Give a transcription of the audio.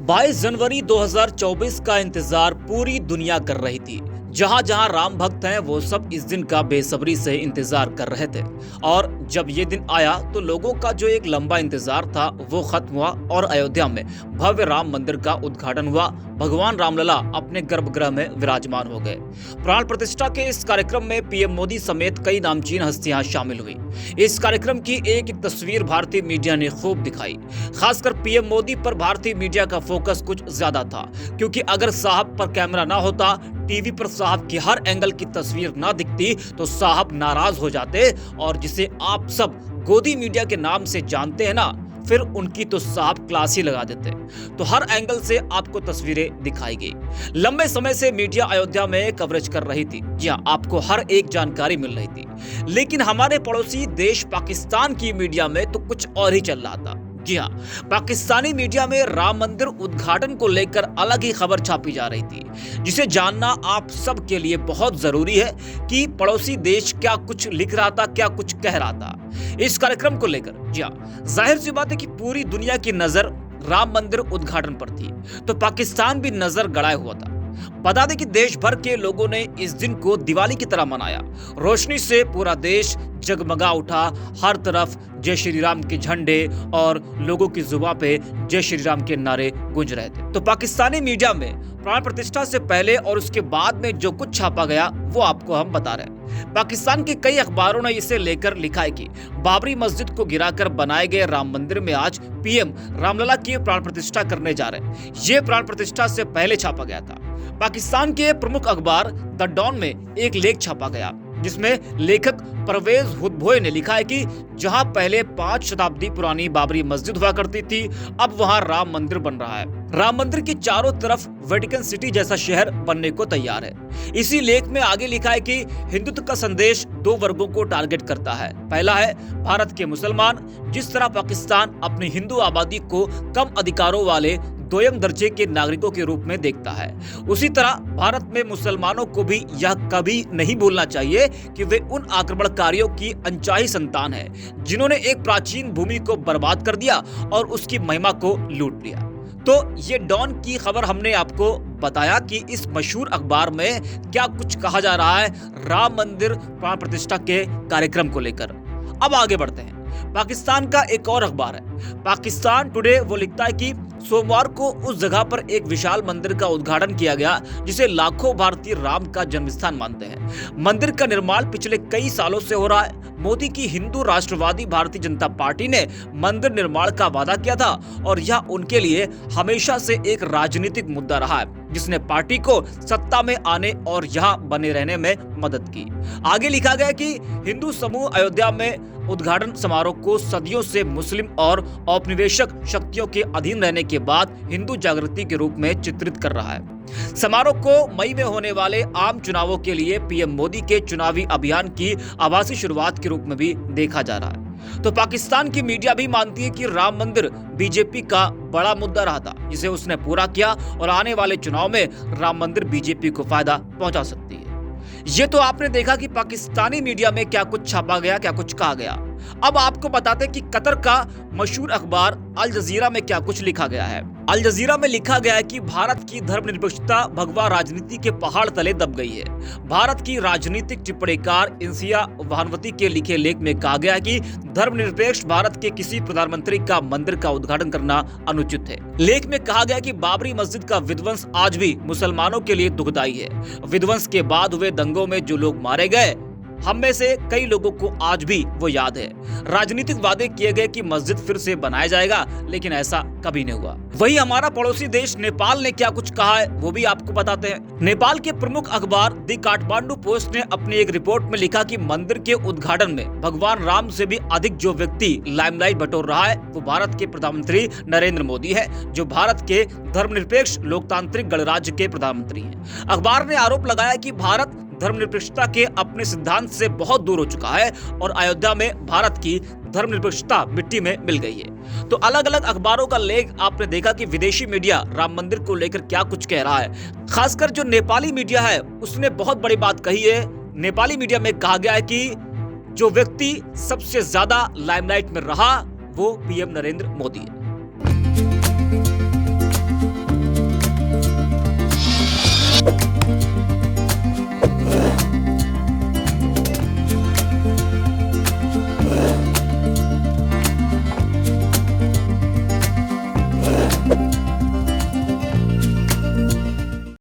22 जनवरी 2024 का इंतजार पूरी दुनिया कर रही थी। जहां जहां राम भक्त हैं वो सब इस दिन का बेसब्री से इंतजार कर रहे थे। और जब ये दिन आया तो लोगों का जो एक लंबा इंतजार था वो खत्म हुआ और अयोध्या में भव्य राम मंदिर का उद्घाटन हुआ। भगवान रामलला अपने गर्भगृह में विराजमान हो गए। प्राण प्रतिष्ठा के इस कार्यक्रम में पीएम मोदी समेत कई नामचीन हस्तियां शामिल हुई। इस कार्यक्रम की एक एक तस्वीर भारतीय मीडिया ने खूब दिखाई। खासकर पीएम मोदी पर भारतीय मीडिया का फोकस कुछ ज्यादा था, क्योंकि अगर साहब पर कैमरा ना होता, टीवी पर साहब की हर एंगल की तस्वीर ना दिखती तो साहब नाराज हो जाते। और जिसे आप सब गोदी मीडिया के नाम से जानते हैं ना, फिर उनकी तो साहब क्लास ही लगा देते। तो हर एंगल से आपको तस्वीरें दिखाई गई। लंबे समय से मीडिया अयोध्या में कवरेज कर रही थी। जी हां, आपको हर एक जानकारी मिल रही थी। लेकिन हमारे पड़ोसी देश पाकिस्तान की मीडिया में तो कुछ और ही चल रहा था। जी हां, पाकिस्तानी मीडिया में राम मंदिर उद्घाटन को लेकर अलग ही खबर छापी जा रही थी, जिसे जानना आप सब के लिए बहुत जरूरी है कि पड़ोसी देश क्या कुछ लिख रहा था, क्या कुछ कह रहा था इस कार्यक्रम को लेकर। जी हां, जाहिर सी बात है कि पूरी दुनिया की नजर राम मंदिर उद्घाटन पर थी, तो पाकिस्तान भी नजर गड़ाए हुआ था। बता दें कि देश भर के लोगों ने इस दिन को दिवाली की तरह मनाया। रोशनी से पूरा देश जगमगा उठा। हर तरफ जय श्री राम के झंडे और लोगों की जुबान पे जय श्री राम के नारे गूंज रहे थे। तो पाकिस्तानी मीडिया में प्राण प्रतिष्ठा से पहले और उसके बाद में जो कुछ छापा गया वो आपको हम बता रहे हैं। पाकिस्तान के कई अखबारों ने इसे लेकर लिखा है कि बाबरी मस्जिद को गिराकर बनाए गए राम मंदिर में आज पीएम रामलला की प्राण प्रतिष्ठा करने जा रहे हैं। ये प्राण प्रतिष्ठा से पहले छापा गया था। पाकिस्तान के प्रमुख अखबार द डॉन में एक लेख छापा गया, जिसमें लेखक परवेज हुदभोय ने लिखा है कि जहां पहले 5 शताब्दी पुरानी बाबरी मस्जिद हुआ करती थी, अब वहां राम मंदिर बन रहा है। राम मंदिर के चारों तरफ वेटिकन सिटी जैसा शहर बनने को तैयार है। इसी लेख में आगे लिखा है कि हिंदुत्व का संदेश 2 वर्गों को टारगेट करता है। पहला है भारत के मुसलमान। जिस तरह पाकिस्तान अपनी हिंदू आबादी को कम अधिकारों वाले दोयम दर्जे के नागरिकों के रूप में देखता है, उसी तरह भारत में मुसलमानों को भी यह कभी नहीं भूलना चाहिए कि वे उन आक्रमणकारियों की अनचाही संतान है, जिन्होंने एक प्राचीन भूमि को बर्बाद कर दिया और उसकी महिमा को लूट लिया। तो ये डॉन की खबर हमने आपको बताया कि इस मशहूर अखबार में क्या कुछ कहा जा रहा है राम मंदिर प्राण प्रतिष्ठा के कार्यक्रम को लेकर। अब आगे बढ़ते हैं। पाकिस्तान का एक और अखबार है पाकिस्तान टुडे। वो लिखता है कि सोमवार को उस जगह पर एक विशाल मंदिर का उद्घाटन किया गया जिसे लाखों भारतीय राम का जन्मस्थान मानते हैं। मंदिर का निर्माण पिछले कई सालों से हो रहा है। मोदी की हिंदू राष्ट्रवादी भारतीय जनता पार्टी ने मंदिर निर्माण का वादा किया था और यह उनके लिए हमेशा से एक राजनीतिक मुद्दा रहा है, जिसने पार्टी को सत्ता में आने और यहाँ बने रहने में मदद की। आगे लिखा गया कि हिंदू समूह अयोध्या में उद्घाटन समारोह को सदियों से मुस्लिम और औपनिवेशिक शक्तियों के अधीन रहने के बाद हिंदू जागृति के रूप में चित्रित कर रहा है। समारोह को मई में होने वाले आम चुनावों के लिए पीएम मोदी के चुनावी अभियान की आभासी शुरुआत के रूप में भी देखा जा रहा है। तो पाकिस्तान की मीडिया भी मानती है कि राम मंदिर बीजेपी का बड़ा मुद्दा रहा था, जिसे उसने पूरा किया और आने वाले चुनाव में राम मंदिर बीजेपी को फायदा पहुंचा सकती है। ये तो आपने देखा कि पाकिस्तानी मीडिया में क्या कुछ छापा गया, क्या कुछ कहा गया। अब आपको बताते हैं कि कतर का मशहूर अखबार अल जजीरा में क्या कुछ लिखा गया है। अल जजीरा में लिखा गया है कि भारत की धर्मनिरपेक्षता भगवा राजनीति के पहाड़ तले दब गई है। भारत की राजनीतिक टिप्पणीकार इंसिया भानवती के लिखे लेख में कहा गया है कि धर्मनिरपेक्ष भारत के किसी प्रधानमंत्री का मंदिर का उद्घाटन करना अनुचित है। लेख में कहा गया कि बाबरी मस्जिद का विध्वंस आज भी मुसलमानों के लिए दुखदायी है। विध्वंस के बाद हुए दंगों में जो लोग मारे गए, हम में से कई लोगों को आज भी वो याद है। राजनीतिक वादे किए गए कि मस्जिद फिर से बनाया जाएगा, लेकिन ऐसा कभी नहीं हुआ। वही हमारा पड़ोसी देश नेपाल ने क्या कुछ कहा है वो भी आपको बताते हैं। नेपाल के प्रमुख अखबार दी काठमांडू पोस्ट ने अपनी एक रिपोर्ट में लिखा कि मंदिर के उद्घाटन में भगवान राम से भी अधिक जो व्यक्ति लाइमलाइट बटोर रहा है वो भारत के प्रधानमंत्री नरेंद्र मोदी है, जो भारत के धर्मनिरपेक्ष लोकतांत्रिक गणराज्य के प्रधानमंत्री हैं। अखबार ने आरोप लगाया कि भारत धर्मनिरपेक्षता के अपने सिद्धांत से बहुत दूर हो चुका है और अयोध्या में भारत की धर्मनिरपेक्षता मिट्टी में मिल गई है। तो अलग अलग अखबारों का लेख आपने देखा कि विदेशी मीडिया राम मंदिर को लेकर क्या कुछ कह रहा है। खासकर जो नेपाली मीडिया है उसने बहुत बड़ी बात कही है। नेपाली मीडिया में कहा गया है कि जो व्यक्ति सबसे ज्यादा लाइमलाइट में रहा वो पीएम नरेंद्र मोदी है।